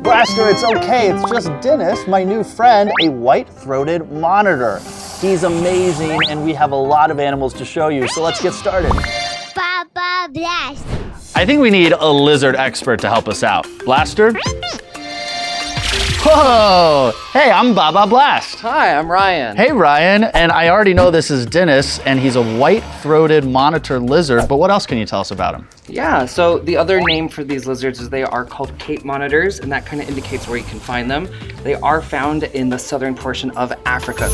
Blaster, it's okay. It's just Dennis, my new friend, a white-throated monitor. He's amazing, and we have a lot of animals to show you, so let's get started. Baba Blast. I think we need a lizard expert to help us out. Blaster? Whoa! Hey, I'm Baba Blast. Hi, I'm Ryan. Hey, Ryan, and I already know this is Dennis, and he's a white-throated monitor lizard, but what else can you tell us about him? Yeah, so the other name for these lizards is they are called Cape monitors, and that kind of indicates where you can find them. They are found in the southern portion of Africa.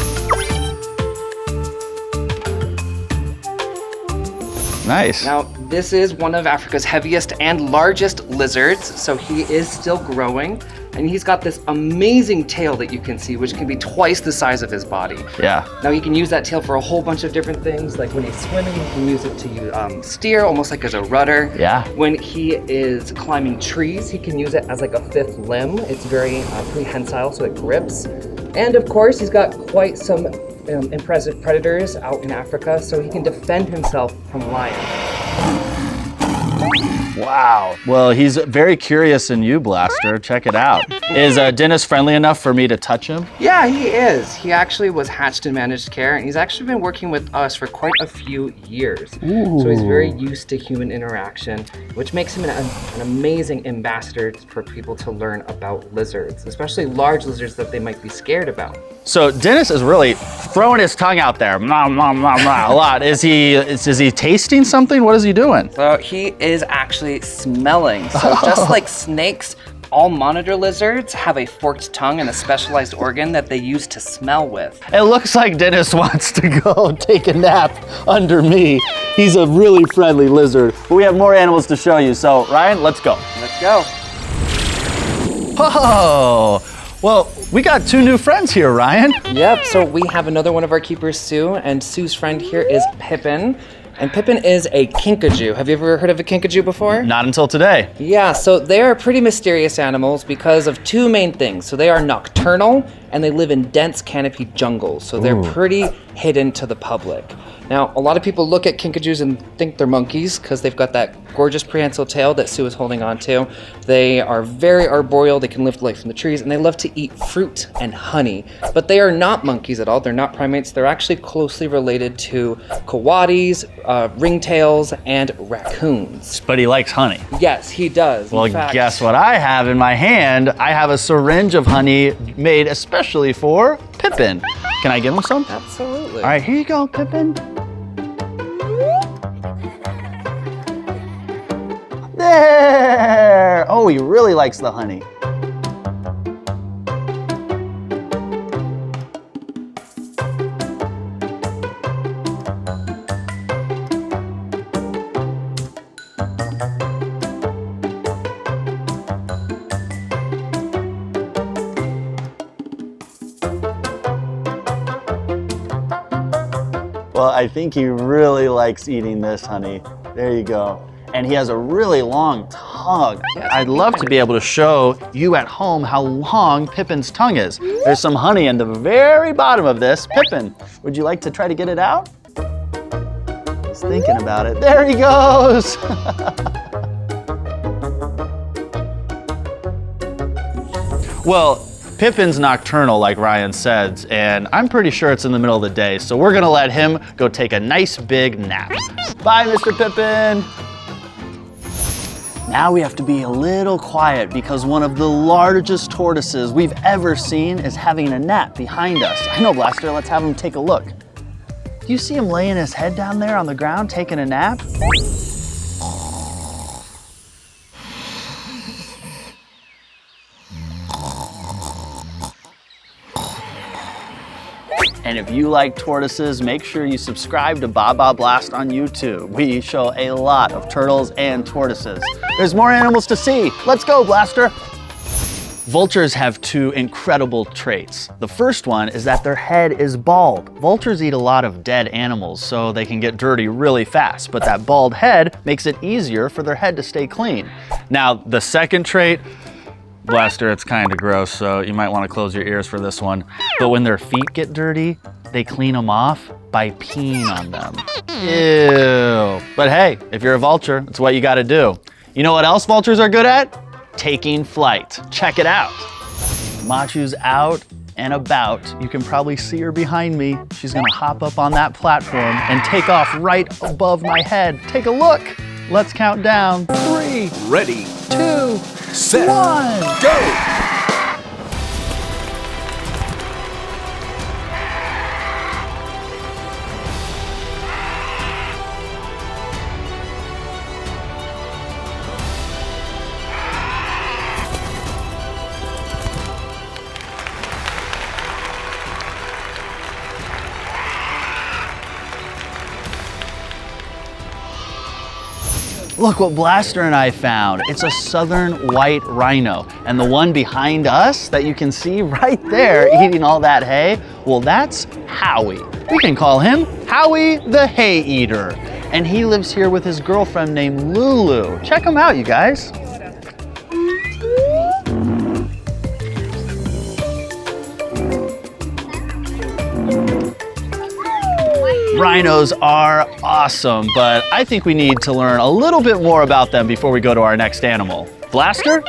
Nice. Now, this is one of Africa's heaviest and largest lizards, so he is still growing. And he's got this amazing tail that you can see, which can be twice the size of his body. Yeah. Now he can use that tail for a whole bunch of different things. Like when he's swimming, he can use it to steer, almost like as a rudder. Yeah. When he is climbing trees, he can use it as like a fifth limb. It's very prehensile, so it grips. And of course, he's got quite some impressive predators out in Africa, so he can defend himself from lions. Wow. Well, he's very curious in you, Blaster. Check it out. Is Dennis friendly enough for me to touch him? Yeah, he is. He actually was hatched in managed care, and he's actually been working with us for quite a few years. Ooh. So he's very used to human interaction, which makes him an amazing ambassador for people to learn about lizards, especially large lizards that they might be scared about. So Dennis is really throwing his tongue out there, a lot. Is he tasting something? What is he doing? So he is actually smelling. So just like snakes, all monitor lizards have a forked tongue and a specialized organ that they use to smell with. It looks like Dennis wants to go take a nap under me. He's a really friendly lizard. But we have more animals to show you. So Ryan, let's go. Let's go. Oh, well, we got two new friends here, Ryan. Yep, so we have another one of our keepers, Sue, and Sue's friend here is Pippin. And Pippin is a kinkajou. Have you ever heard of a kinkajou before? Not until today. Yeah, so they are pretty mysterious animals because of two main things. So they are nocturnal and they live in dense canopy jungles. So they're pretty hidden to the public. Now, a lot of people look at kinkajous and think they're monkeys because they've got that gorgeous prehensile tail that Sue is holding on to. They are very arboreal, they can lift light from the trees, and they love to eat fruit and honey. But they are not monkeys at all, they're not primates, they're actually closely related to coatis, ringtails, and raccoons. But he likes honey. Yes, he does. Well, In fact, guess what I have in my hand? I have a syringe of honey made especially for Pippin. Can I give him some? Absolutely. All right, here you go, Pippin. There! Oh, he really likes the honey. Well, I think he really likes eating this honey. There you go. And he has a really long tongue. I'd love to be able to show you at home how long Pippin's tongue is. There's some honey in the very bottom of this. Pippin, would you like to try to get it out? He's thinking about it. There he goes. Well, Pippin's nocturnal, like Ryan said, and I'm pretty sure it's in the middle of the day, so we're gonna let him go take a nice big nap. Bye, Mr. Pippin. Now we have to be a little quiet because one of the largest tortoises we've ever seen is having a nap behind us. I know, Blaster, let's have him take a look. Do you see him laying his head down there on the ground taking a nap? And if you like tortoises, make sure you subscribe to Baba Blast on YouTube. We show a lot of turtles and tortoises. There's more animals to see. Let's go, Blaster. Vultures have two incredible traits. The first one is that their head is bald. Vultures eat a lot of dead animals, so they can get dirty really fast, but that bald head makes it easier for their head to stay clean. Now, the second trait, Blaster, it's kind of gross, so you might want to close your ears for this one. But when their feet get dirty, they clean them off by peeing on them. Ew. But hey, if you're a vulture, it's what you got to do. You know what else vultures are good at? taking flight. Check it out. Machu's out and about. You can probably see her behind me. She's gonna hop up on that platform and take off right above my head. Take a look. Let's count down. 3, Ready, 2, set, 1. go! Look what Blaster and I found. It's a southern white rhino. And the one behind us that you can see right there eating all that hay, well, that's Howie. We can call him Howie the Hay Eater. And he lives here with his girlfriend named Lulu. Check him out, you guys. Rhinos are awesome, but I think we need to learn a little bit more about them before we go to our next animal. Blaster?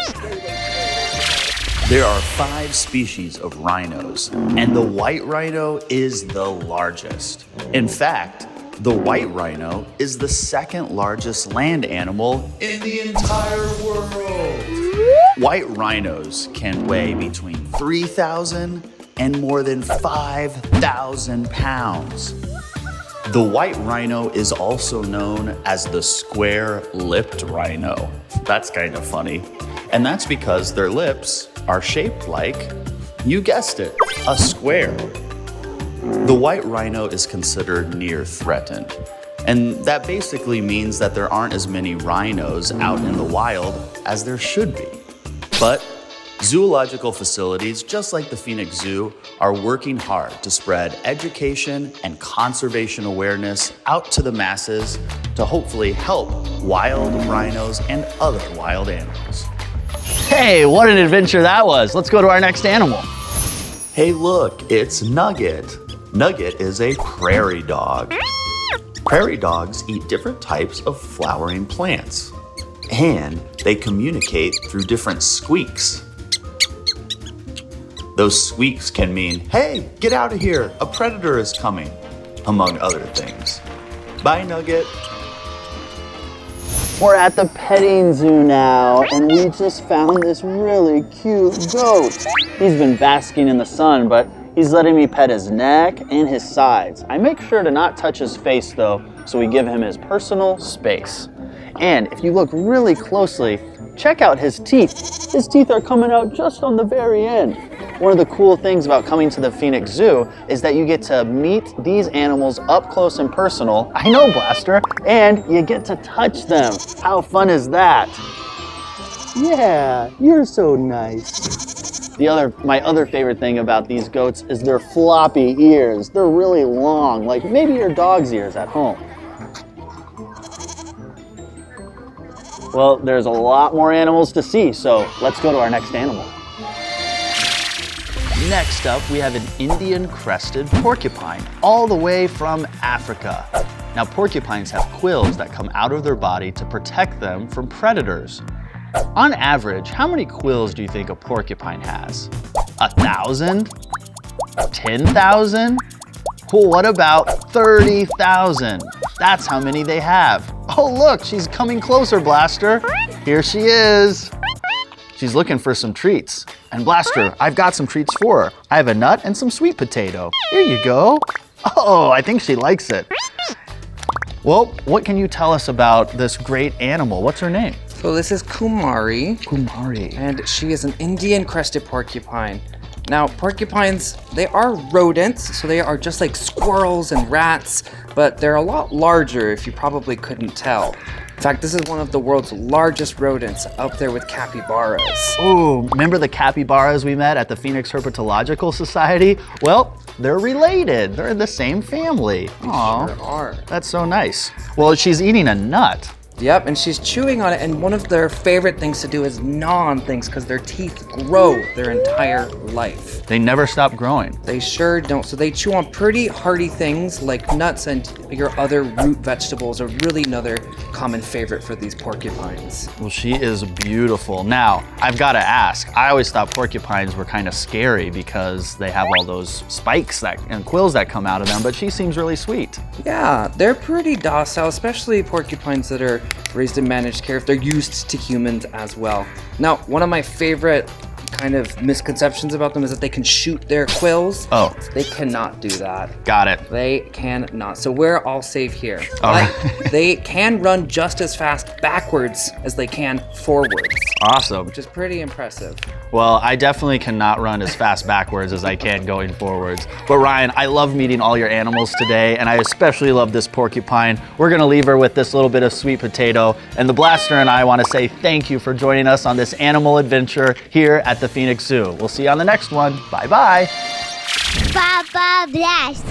There are 5 species of rhinos, and the white rhino is the largest. In fact, the white rhino is the 2nd largest land animal in the entire world. White rhinos can weigh between 3,000 and more than 5,000 pounds. The white rhino is also known as the square-lipped rhino. That's kind of funny. And that's because their lips are shaped like, you guessed it, a square. The white rhino is considered near threatened. And that basically means that there aren't as many rhinos out in the wild as there should be. But zoological facilities, just like the Phoenix Zoo, are working hard to spread education and conservation awareness out to the masses to hopefully help wild rhinos and other wild animals. Hey, what an adventure that was. Let's go to our next animal. Hey look, it's Nugget. Nugget is a prairie dog. Prairie dogs eat different types of flowering plants, and they communicate through different squeaks. Those squeaks can mean, hey, get out of here, a predator is coming, among other things. Bye, Nugget. We're at the petting zoo now, and we just found this really cute goat. He's been basking in the sun, but he's letting me pet his neck and his sides. I make sure to not touch his face though, so we give him his personal space. And if you look really closely, check out his teeth. His teeth are coming out just on the very end. One of the cool things about coming to the Phoenix Zoo is that you get to meet these animals up close and personal. I know, Blaster, and you get to touch them. How fun is that? Yeah, you're so nice. My other favorite thing about these goats is their floppy ears. They're really long, like maybe your dog's ears at home. Well, there's a lot more animals to see, so let's go to our next animal. Next up, we have an Indian crested porcupine, all the way from Africa. Now, porcupines have quills that come out of their body to protect them from predators. On average, how many quills do you think a porcupine has? 1,000? 10,000? Well, what about 30,000? That's how many they have. Oh, look, she's coming closer, Blaster. Here she is. She's looking for some treats. And Blaster, I've got some treats for her. I have a nut and some sweet potato. Here you go. Oh, I think she likes it. Well, what can you tell us about this great animal? What's her name? So this is Kumari. Kumari. And she is an Indian crested porcupine. Now, porcupines, they are rodents, so they are just like squirrels and rats, but they're a lot larger, if you probably couldn't tell. In fact, this is one of the world's largest rodents, up there with capybaras. Oh, remember the capybaras we met at the Phoenix Herpetological Society? Well, they're related. They're in the same family. Aw, Sure are. that's so nice. Well, she's eating a nut. Yep, and she's chewing on it, and one of their favorite things to do is gnaw on things because their teeth grow their entire life. They never stop growing. They sure don't. So they chew on pretty hearty things like nuts and your other root vegetables are really another common favorite for these porcupines. Well, she is beautiful. Now, I've got to ask, I always thought porcupines were kind of scary because they have all those spikes and quills that come out of them, but she seems really sweet. Yeah, they're pretty docile, especially porcupines that are raised in managed care if they're used to humans as well. Now, one of my favorite kind of misconceptions about them is that they can shoot their quills. Oh. They cannot do that. Got it. They cannot. So we're all safe here. All But right. they can run just as fast backwards as they can forwards, Awesome. which is pretty impressive. Well, I definitely cannot run as fast backwards as I can going forwards. But Ryan, I love meeting all your animals today, and I especially love this porcupine. We're gonna leave her with this little bit of sweet potato, and the Blaster and I wanna say thank you for joining us on this animal adventure here at the Phoenix Zoo. We'll see you on the next one. Bye-bye. Baba Blast.